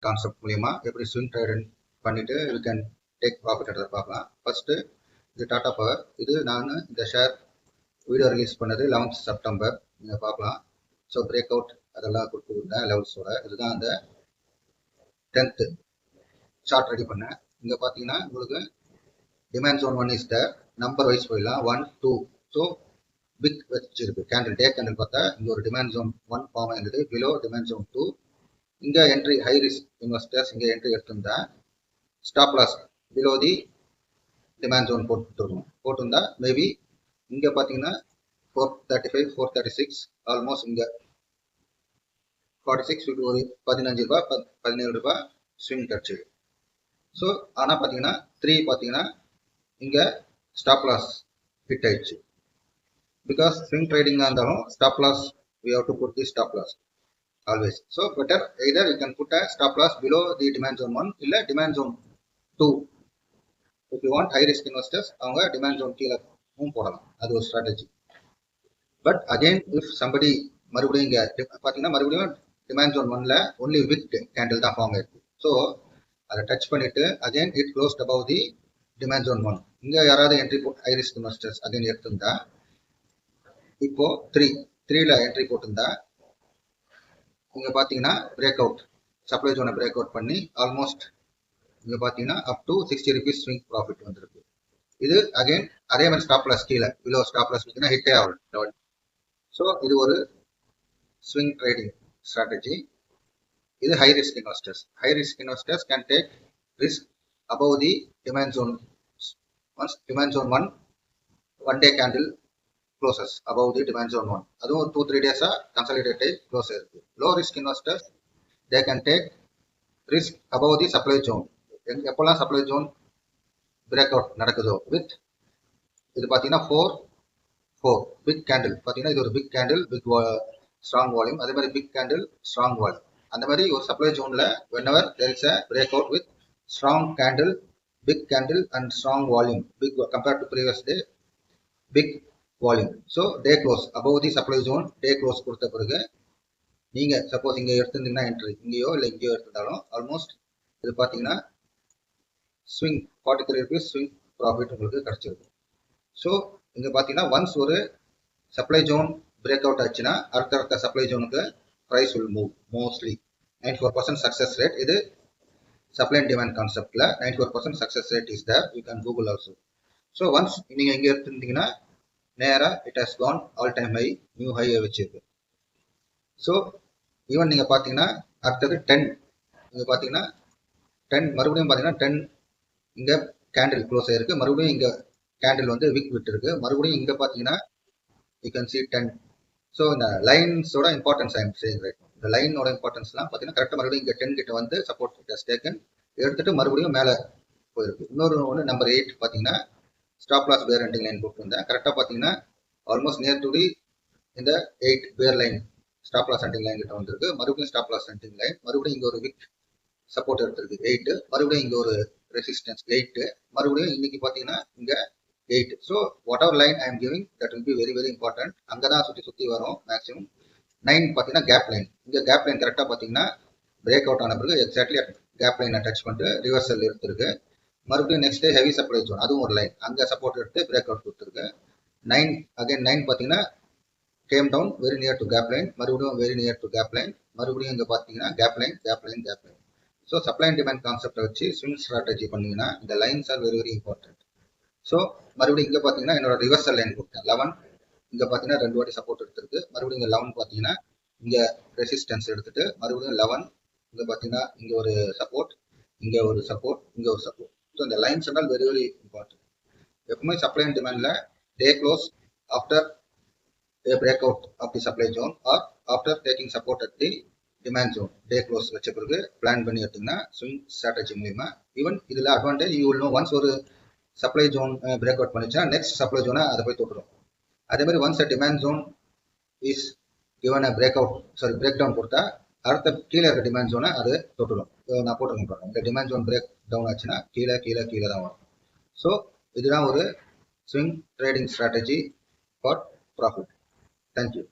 Concept மூலியமா எப்படி swing trading பண்ணிட்டு யூ கேன் டேக் ப்ராஃபிட் எடுத்து பார்க்கலாம். ஃபர்ஸ்ட் இது டாடா பவர். இது நான் இந்த ஷேர் வீடியோ ரிலீஸ் பண்ணது 11th செப்டம்பர். நீங்கள் பார்க்கலாம். ஸோ பிரேக் அவுட் அதெல்லாம் கொடுத்துருந்தேன் லெவல்ஸோட. இதுதான் அந்த 10th சார்ட் ரெடி பண்ணேன். இங்கே பார்த்தீங்கன்னா உங்களுக்கு demand zone 1 is there. Number wise போயிடலாம். 1 2. ஸோ பிக் வச்சிருக்கு கேண்டில். டே கேண்டில் பார்த்தா இங்கே ஒரு டிமாண்ட் ஜோன் 1 ஃபார்ம் ஆயிருந்தது. Below demand zone 2. இங்கே என்ட்ரி ஹை ரிஸ்க் இன்வெஸ்டர்ஸ் இங்கே என்ட்ரி எடுத்திருந்தா stop loss below the demand zone போட்டிருந்தா மேபி இங்கே பார்த்தீங்கன்னா 435 436 ஆல்மோஸ்ட் இங்கே 46 ஒரு 15 ரூபாய் 17 ரூபாய் ஸ்விங் கிடச்சிது. ஸோ ஆனால் பார்த்தீங்கன்னா 3 பார்த்தீங்கன்னா இங்கே ஸ்டாப் லாஸ் ஹிட் ஆயிடுச்சு. பிகாஸ் ஸ்விங் ட்ரேடிங்காக இருந்தாலும் stop loss we have to put the stop loss always. So better either you can put a stop loss below the demand zone 1 illa demand zone 2. If you want high risk investors avanga demand zone கீழ போடலாம். அது ஒரு strategy. But again if somebody மறுபடியும் இங்க பாத்தீங்கன்னா மறுபடியும் demand zone 1ல only wick candle தான் form ஆயிருக்கு. So அதை டச் பண்ணிட்டு again it closed above the demand zone 1. இங்க யாராவது entry high risk investors again எடுத்திருந்தா இப்போ 3ல என்ட்ரி போட்டிருந்தா இங்க பாத்தீங்கன்னா பிரேக் அவுட் சப்ளை ஜோனை பிரேக் அவுட் பண்ணி ஆல்மோஸ்ட் இங்க பாத்தீங்கன்னா up to 60 rupees swing profit வந்திருக்கு. இது அகைன் அதே மாதிரி ஸ்டாப் லாஸ் கீழே பிலோ ஸ்டாப் லாஸ் ஹிட்டே ஆகும். ஸோ இது ஒரு ஸ்விங் ட்ரேடிங் ஸ்ட்ராட்டஜி. இது high risk investors. High risk investors can take risk above the demand zone. Once demand zone 1 day candle closes above the demand zone 1. அதுவும் 2-3 days consolidated close இருக்கு. Low risk investors they can take risk above the supply zone. எப்போல்லாம் supply zone breakout நடக்குதோ with இது பார்த்தீங்கன்னா 4 big candle பார்த்தீங்கன்னா இது ஒரு big candle big strong volume. அதே மாதிரி big candle strong volume. அந்த மாதிரி ஒரு supply zoneல whenever there is a breakout with strong candle big candle and strong volume big compared to previous day big volume. So day close above the supply zone day close கொடுத்த பிறகு நீங்க suppose இங்க எடுத்திருந்தீங்கன்னா entry இங்கேயோ இல்லை இங்கேயோ எடுத்திருந்தாலும் almost இது பார்த்தீங்கன்னா swing 43 rupees swing profit உங்களுக்கு கிடைச்சிருக்கும். ஸோ இங்க பார்த்தீங்கன்னா ஒன்ஸ் ஒரு சப்ளை ஜோன் பிரேக் அவுட் ஆச்சுன்னா அடுத்த சப்ளை ஜோனுக்கு price will move mostly 94% success rate. இது சப்ளை அண்ட் டிமாண்ட் கான்செப்ட்ல 94% success rate is there. You can Google also. So once நீங்க இங்க எடுத்திருந்தீங்கன்னா நேரா it has gone all time high new high வச்சிருக்கு. ஸோ ஈவன் நீங்கள் பார்த்தீங்கன்னா அடுத்தது 10 இங்கே பார்த்தீங்கன்னா 10 மறுபடியும் பார்த்தீங்கன்னா 10 இங்கே கேண்டில் க்ளோஸ் ஆயிருக்கு. மறுபடியும் இங்கே கேண்டில் வந்து விக் விட்டு இருக்கு. மறுபடியும் இங்கே பார்த்தீங்கன்னா யூ கேன் சி 10. ஸோ இந்த லைன்ஸோட இம்பார்ட்டன்ஸ் ஐம் சேயிங் ரைட். இந்த லைனோட இம்பார்ட்டன்ஸ்லாம் பார்த்தீங்கன்னா கரெக்டாக மறுபடியும் இங்கே 10 கிட்ட வந்து சப்போர்ட் கிட்ட டேக்கன் எடுத்துட்டு மறுபடியும் மேலே போயிருக்கு. இன்னொரு ஒன்று நம்பர் 8 பார்த்தீங்கன்னா ஸ்டாப் லாஸ் பேர் ஹண்டிங் லைன் போட்டுருந்தேன். கரெக்டாக பார்த்தீங்கன்னா ஆல்மோஸ்ட் நியர் டு தி இந்த 8 பேர் line stop loss hunting line கிட்ட வந்திருக்கு. மறுபடியும் ஸ்டாப் லாஸ் ஹண்டிங் லைன் மறுபடியும் இங்கே ஒரு விக் சப்போர்ட் எடுத்திருக்கு 8. மறுபடியும் இங்கே ஒரு ரெசிஸ்டன்ஸ் 8. மறுபடியும் இன்னைக்கு பார்த்தீங்கன்னா இங்கே 8. So whatever line I am giving that will be very very important. அங்கே தான் சுற்றி வரும் மேக்ஸிமம். 9 பார்த்தீங்கன்னா கேப் லைன். இங்கே கேப் லைன் கரெக்டாக பார்த்தீங்கன்னா பிரேக் அவுட் ஆன பிறகு எக்ஸாக்ட்லி கேப் லைனை டச் பண்ணிட்டு ரிவர்சல் எடுத்திருக்கு. மறுபடியும் next day heavy supply zone அதுவும் ஒரு லைன் அங்கே சப்போர்ட் எடுத்து பிரேக் அவுட் கொடுத்துருக்கு. 9 அகைன் 9 பார்த்தீங்கன்னா came down very near to gap line. மறுபடியும் very near to gap line. மறுபடியும் இங்கே பார்த்தீங்கன்னா gap line gap line gap line. So supply and demand கான்செப்டை வச்சு ஸ்விங் ஸ்ட்ராட்டஜி பண்ணீங்கன்னா இந்த lines are very very important. So மறுபடியும் இங்கே பார்த்தீங்கன்னா என்னோட ரிவர்சல் லைன் கொடுத்தேன் 11. இங்கே பார்த்தீங்கன்னா 2 வாட்டி சப்போர்ட் எடுத்திருக்கு. மறுபடியும் இங்கே 11 பார்த்தீங்கன்னா இங்கே ரெசிஸ்டன்ஸ் எடுத்துட்டு மறுபடியும் 11 இங்கே பார்த்தீங்கன்னா இங்கே ஒரு சப்போர்ட் இங்கே ஒரு சப்போர்ட் இங்கே ஒரு சப்போர்ட். ஸோ இந்த லைன்ஸ் என்னால் வெரி வெரி இம்பார்ட்டன்ட். எப்பவுமே சப்ளை அண்ட் டிமாண்ட்ல day close after a breakout of the supply zone or after taking support at the demand zone day close வச்ச பிறகு பிளான் பண்ணி எடுத்தீங்கன்னா ஸ்விங் ஸ்ட்ராட்டஜி மூலமா ஈவன் இதில் advantage you will know once ஒரு supply zone break out பண்ணிச்சுன்னா next supply ஜோனை அதை போய் தொட்டுரும். அதே மாதிரி once demand zone is given break down கொடுத்தா அடுத்த கீழே இருக்க டிமாண்ட் ஜோனை அது தொட்டுடும். நான் போட்டுருக்கேன் பாருங்க. இந்த டிமாண்ட் ஜோன் பிரேக் டவுன் ஆச்சுன்னா கீழே கீழே கீழே தான் வரும். ஸோ இதுதான் ஒரு swing trading strategy for profit. Thank you.